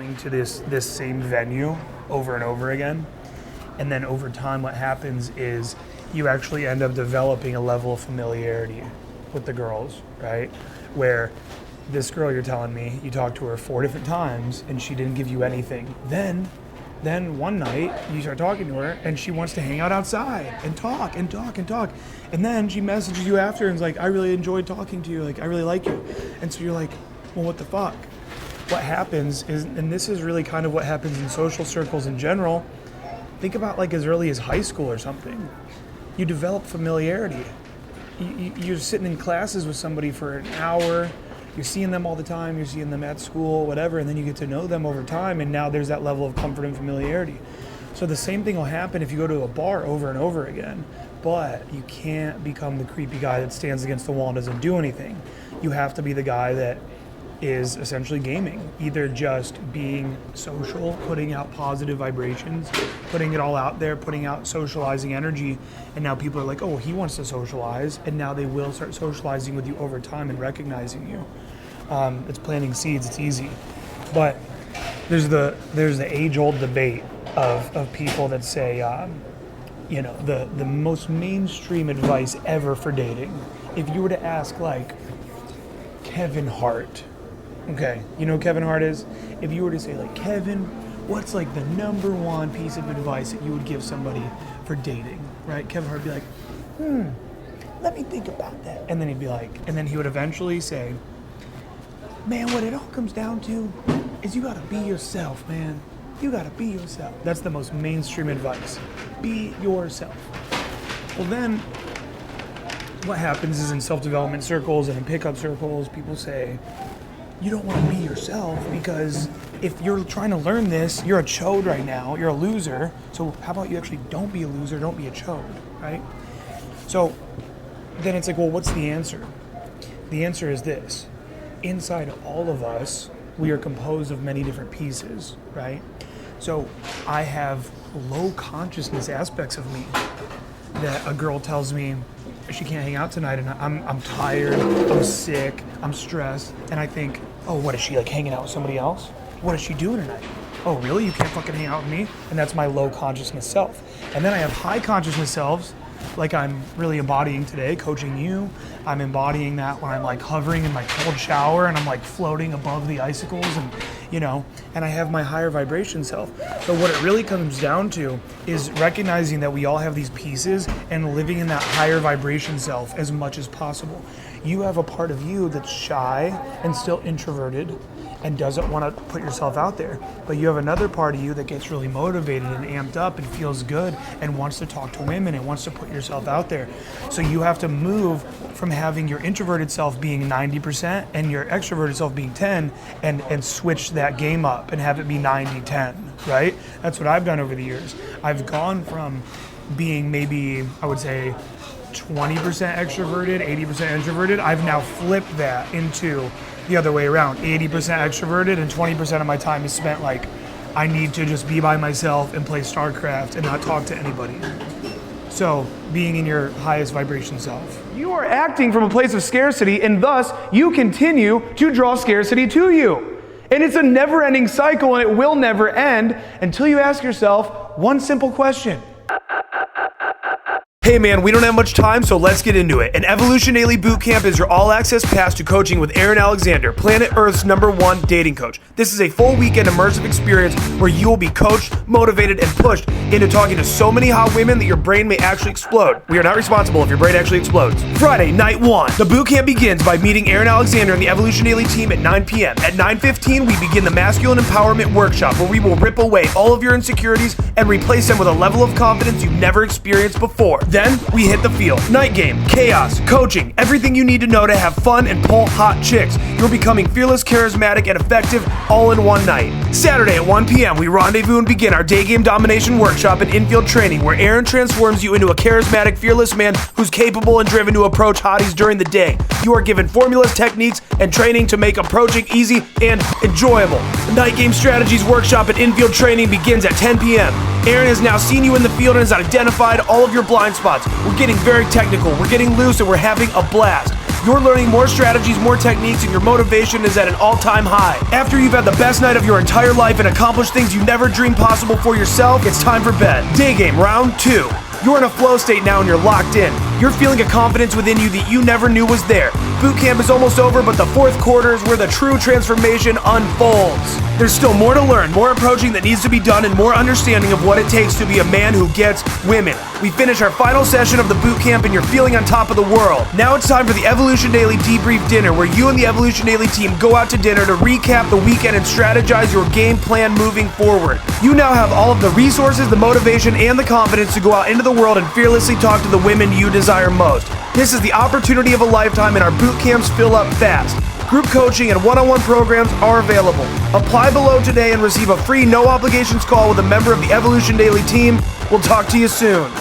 going to this same venue over and over again. And then over time, what happens is you actually end up developing a level of familiarity with the girls, right? Where this girl you're telling me, you talked to her 4 different times and she didn't give you anything. Then one night you start talking to her and she wants to hang out outside and talk and talk and talk. And then she messages you after and is like, I really enjoyed talking to you. Like, I really like you. And so you're like, well, what the fuck? What happens is, and this is really kind of what happens in social circles in general. Think about like as early as high school or something. You develop familiarity. You're sitting in classes with somebody for an hour. You're seeing them all the time, you're seeing them at school, whatever, and then you get to know them over time, and now there's that level of comfort and familiarity. So the same thing will happen if you go to a bar over and over again, but you can't become the creepy guy that stands against the wall and doesn't do anything. You have to be the guy that is essentially gaming, either just being social, putting out positive vibrations, putting it all out there, putting out socializing energy, and now people are like, oh, he wants to socialize, and now they will start socializing with you over time and recognizing you. It's planting seeds, it's easy. But there's the age-old debate of people that say, the most mainstream advice ever for dating, if you were to ask like Kevin Hart, okay, you know who Kevin Hart is? If you were to say like, Kevin, what's like the number one piece of advice that you would give somebody for dating, right? Kevin Hart would be like, let me think about that. And then he'd be like, and then he would eventually say, man, what it all comes down to is you gotta be yourself, man. You gotta be yourself. That's the most mainstream advice. Be yourself. Well then, what happens is in self-development circles and in pickup circles, people say, you don't want to be yourself because if you're trying to learn this, you're a chode right now, you're a loser. So how about you actually don't be a loser, don't be a chode, right? So then it's like, well, what's the answer? The answer is this. Inside all of us, we are composed of many different pieces, right? So I have low consciousness aspects of me that a girl tells me she can't hang out tonight and I'm tired, I'm sick, I'm stressed, and I think, oh, what is she like hanging out with somebody else? What is she doing tonight? Oh, really? You can't fucking hang out with me? And that's my low consciousness self. And then I have high consciousness selves, like I'm really embodying today, coaching you. I'm embodying that when I'm like hovering in my cold shower and I'm like floating above the icicles and, and I have my higher vibration self. So what it really comes down to is recognizing that we all have these pieces and living in that higher vibration self as much as possible. You have a part of you that's shy and still introverted and doesn't want to put yourself out there. But you have another part of you that gets really motivated and amped up and feels good and wants to talk to women and wants to put yourself out there. So you have to move from having your introverted self being 90% and your extroverted self being 10 and switch that game up and have it be 90-10, right? That's what I've done over the years. I've gone from being maybe, I would say, 20% extroverted, 80% introverted. I've now flipped that into the other way around. 80% extroverted and 20% of my time is spent like, I need to just be by myself and play StarCraft and not talk to anybody. So, being in your highest vibration self. You are acting from a place of scarcity and thus you continue to draw scarcity to you. And it's a never-ending cycle and it will never end until you ask yourself one simple question. Hey man, we don't have much time, so let's get into it. An Evolution Daily Bootcamp is your all-access pass to coaching with Aaron Alexander, planet Earth's #1 dating coach. This is a full weekend immersive experience where you will be coached, motivated, and pushed into talking to so many hot women that your brain may actually explode. We are not responsible if your brain actually explodes. Friday, night 1. The bootcamp begins by meeting Aaron Alexander and the Evolution Daily team at 9 p.m. At 9:15, we begin the Masculine Empowerment Workshop where we will rip away all of your insecurities and replace them with a level of confidence you've never experienced before. Then we hit the field. Night game, chaos, coaching, everything you need to know to have fun and pull hot chicks. You're becoming fearless, charismatic, and effective all in one night. Saturday at 1 p.m. we rendezvous and begin our day game domination workshop and infield training where Aaron transforms you into a charismatic, fearless man who's capable and driven to approach hotties during the day. You are given formulas, techniques, and training to make approaching easy and enjoyable. The night game strategies workshop and infield training begins at 10 p.m. Aaron has now seen you in the field and has identified all of your blind spots. We're getting very technical, we're getting loose, and we're having a blast. You're learning more strategies, more techniques, and your motivation is at an all-time high. After you've had the best night of your entire life and accomplished things you never dreamed possible for yourself, it's time for bed. Day game, round 2. You're in a flow state now and you're locked in. You're feeling a confidence within you that you never knew was there. Boot camp is almost over, but the fourth quarter is where the true transformation unfolds. There's still more to learn, more approaching that needs to be done, and more understanding of what it takes to be a man who gets women. We finish our final session of the boot camp and you're feeling on top of the world. Now it's time for the Evolution Daily Debrief Dinner, where you and the Evolution Daily team go out to dinner to recap the weekend and strategize your game plan moving forward. You now have all of the resources, the motivation, and the confidence to go out into the world and fearlessly talk to the women you desire most. This is the opportunity of a lifetime, and our boot camps fill up fast. Group coaching and one-on-one programs are available. Apply below today and receive a free no obligations call with a member of the Evolution Daily team. We'll talk to you soon.